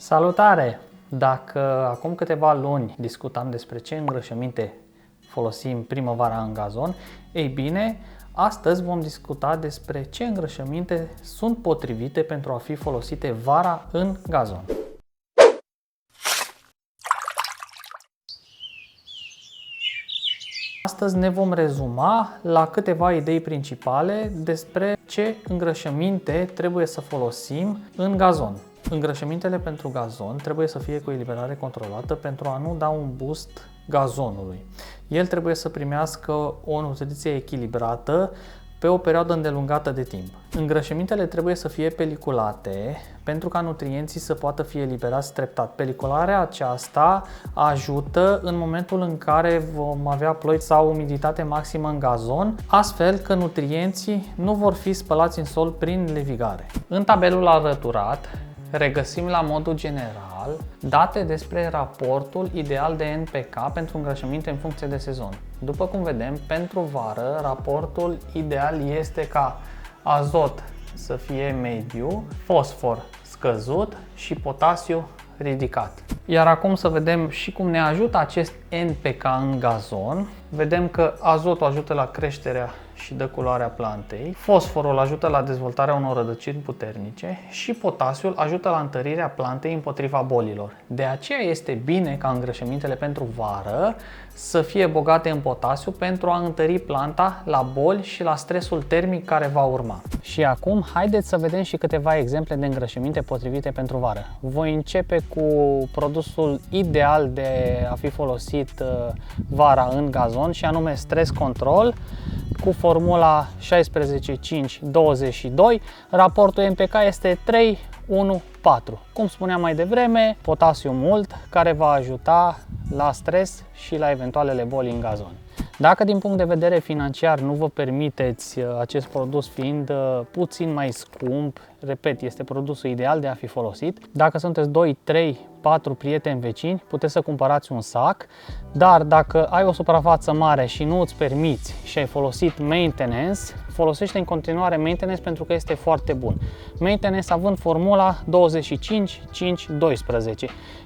Salutare! Dacă acum câteva luni discutam despre ce îngrășăminte folosim primăvara în gazon, ei bine, astăzi vom discuta despre ce îngrășăminte sunt potrivite pentru a fi folosite vara în gazon. Astăzi ne vom rezuma la câteva idei principale despre ce îngrășăminte trebuie să folosim în gazon. Îngrășămintele pentru gazon trebuie să fie cu eliberare controlată pentru a nu da un boost gazonului. El trebuie să primească o nutriție echilibrată pe o perioadă îndelungată de timp. Îngrășămintele trebuie să fie peliculate pentru ca nutrienții să poată fi eliberați treptat. Pelicularea aceasta ajută în momentul în care vom avea ploi sau umiditate maximă în gazon, astfel că nutrienții nu vor fi spălați în sol prin levigare. În tabelul alăturat regăsim la modul general date despre raportul ideal de NPK pentru îngrășăminte în funcție de sezon. După cum vedem, pentru vară, raportul ideal este ca azot să fie mediu, fosfor scăzut și potasiu ridicat. Iar acum să vedem și cum ne ajută acest NPK în gazon. Vedem că azotul ajută la creșterea și deculoarea plantei, fosforul ajută la dezvoltarea unor rădăcini puternice și potasiul ajută la întărirea plantei împotriva bolilor. De aceea este bine ca îngrășămintele pentru vară să fie bogate în potasiu pentru a întări planta la boli și la stresul termic care va urma. Și acum haideți să vedem și câteva exemple de îngrășăminte potrivite pentru vară. Voi începe cu produsul ideal de a fi folosit vara în gazon și anume Stress Control cu formula 16-5-22. Raportul NPK este 3-1-4. Cum spuneam mai devreme, potasiu mult, care va ajuta la stres și la eventualele boli în gazon. Dacă din punct de vedere financiar nu vă permiteți acest produs fiind puțin mai scump, repet, este produsul ideal de a fi folosit. Dacă sunteți 2, 3, 4 prieteni vecini, puteți să cumpărați un sac, dar dacă ai o suprafață mare și nu îți permiți și ai folosit maintenance, folosește în continuare maintenance pentru că este foarte bun. Maintenance având formula 25-5-12.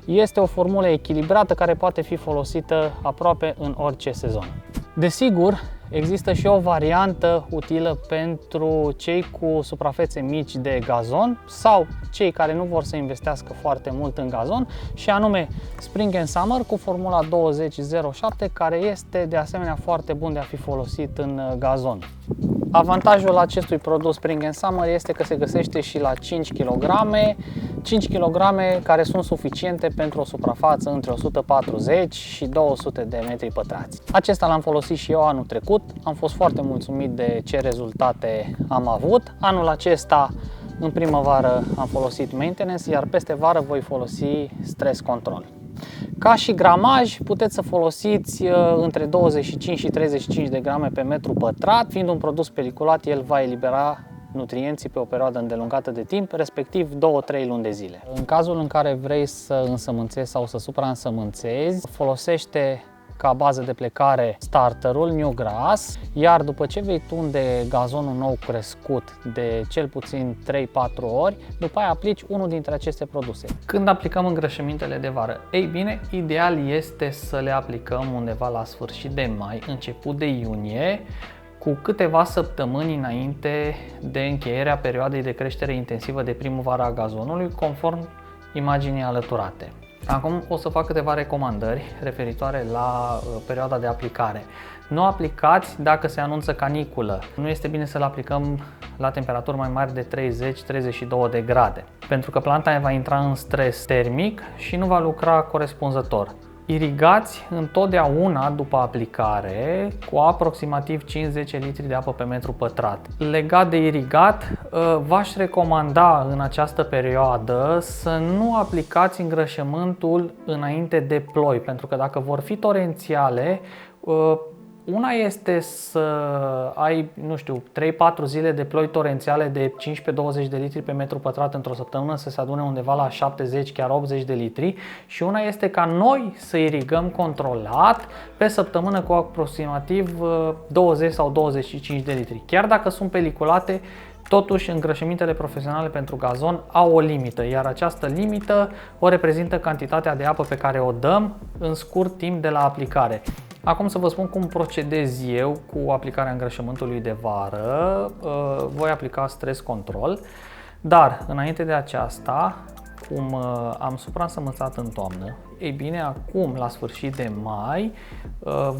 Este o formulă echilibrată care poate fi folosită aproape în orice sezon. Desigur, există și o variantă utilă pentru cei cu suprafețe mici de gazon sau cei care nu vor să investească foarte mult în gazon și anume Spring and Summer cu formula 20-07, care este de asemenea foarte bun de a fi folosit în gazon. Avantajul acestui produs Spring and Summer este că se găsește și la 5 kg, 5 kg care sunt suficiente pentru o suprafață între 140 și 200 de metri pătrați. Acesta l-am folosit și eu anul trecut, am fost foarte mulțumit de ce rezultate am avut. Anul acesta, în primăvară, am folosit maintenance, iar peste vară voi folosi Stress Control. Ca și gramaj, puteți să folosiți între 25 și 35 de grame pe metru pătrat. Fiind un produs peliculat, el va elibera nutrienții pe o perioadă îndelungată de timp, respectiv 2-3 luni de zile. În cazul în care vrei să însămânțezi sau să supraînsămânțezi, folosește ca bază de plecare starterul New Grass, iar după ce vei tunde gazonul nou crescut de cel puțin 3-4 ori, după aia aplici unul dintre aceste produse. Când aplicăm îngrășămintele de vară? Ei bine, ideal este să le aplicăm undeva la sfârșit de mai, început de iunie, cu câteva săptămâni înainte de încheierea perioadei de creștere intensivă de primăvară a gazonului, conform imaginii alăturate. Acum o să fac câteva recomandări referitoare la perioada de aplicare. Nu aplicați dacă se anunță caniculă. Nu este bine să-l aplicăm la temperaturi mai mari de 30-32 de grade, pentru că planta va intra în stres termic și nu va lucra corespunzător. Irigați întotdeauna după aplicare cu aproximativ 5-10 litri de apă pe metru pătrat. Legat de irigat, v-aș recomanda în această perioadă să nu aplicați îngrășământul înainte de ploi, pentru că dacă vor fi torențiale, una este să ai, nu știu, 3-4 zile de ploi torențiale de 15-20 de litri pe metru pătrat într-o săptămână să se adune undeva la 70, chiar 80 de litri, și una este ca noi să irigăm controlat pe săptămână cu aproximativ 20 sau 25 de litri. Chiar dacă sunt peliculate, Totuși, îngrășămintele profesionale pentru gazon au o limită, iar această limită o reprezintă cantitatea de apă pe care o dăm în scurt timp de la aplicare. Acum să vă spun cum procedez eu cu aplicarea îngrășământului de vară. Voi aplica stres control, dar înainte de aceasta, cum am supraînsămânțat în toamnă, ei bine, acum la sfârșit de mai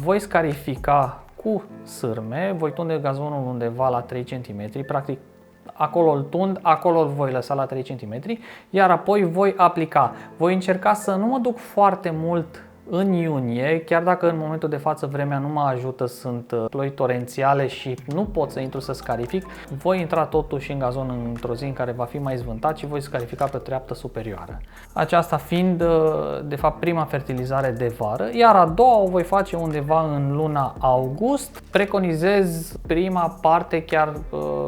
voi scarifica cu sârme, voi tunde gazonul undeva la 3 cm, practic acolo îl tund, acolo îl voi lăsa la 3 cm, iar apoi voi aplica. Voi încerca să nu mă duc foarte mult în iunie, chiar dacă în momentul de față vremea nu mă ajută, sunt ploi torențiale și nu pot să intru să scarific, voi intra totuși în gazon într-o zi în care va fi mai zvântat și voi scarifica pe treaptă superioară. Aceasta fiind, de fapt, prima fertilizare de vară, iar a doua o voi face undeva în luna august. Preconizez prima parte chiar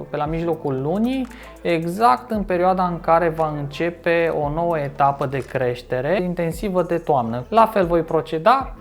pe la mijlocul lunii, exact în perioada în care va începe o nouă etapă de creștere intensivă de toamnă. La fel voi proceda,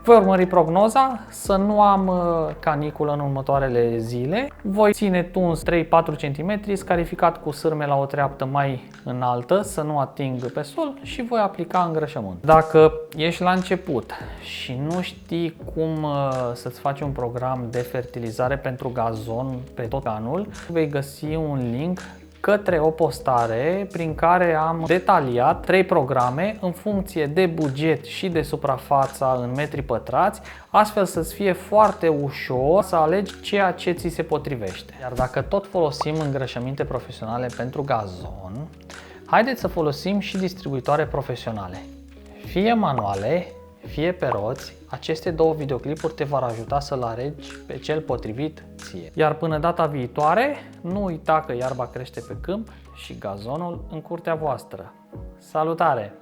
voi urmări prognoza, să nu am caniculă în următoarele zile. Voi ține tuns 3-4 cm, scarificat cu sârme la o treaptă mai înaltă, să nu ating pe sol și voi aplica îngrășământ. Dacă ești la început și nu știi cum să-ți faci un program de fertilizare pentru gazon pe tot anul, vei găsi un link către o postare prin care am detaliat 3 programe în funcție de buget și de suprafața în metri pătrați, astfel să-ți fie foarte ușor să alegi ceea ce ți se potrivește. Iar dacă tot folosim îngrășăminte profesionale pentru gazon, haideți să folosim și distribuitoare profesionale. Fie manuale, fie pe roți, aceste două videoclipuri te vor ajuta să-l alegi pe cel potrivit ție. Iar până data viitoare, nu uita că iarba crește pe câmp și gazonul în curtea voastră. Salutare!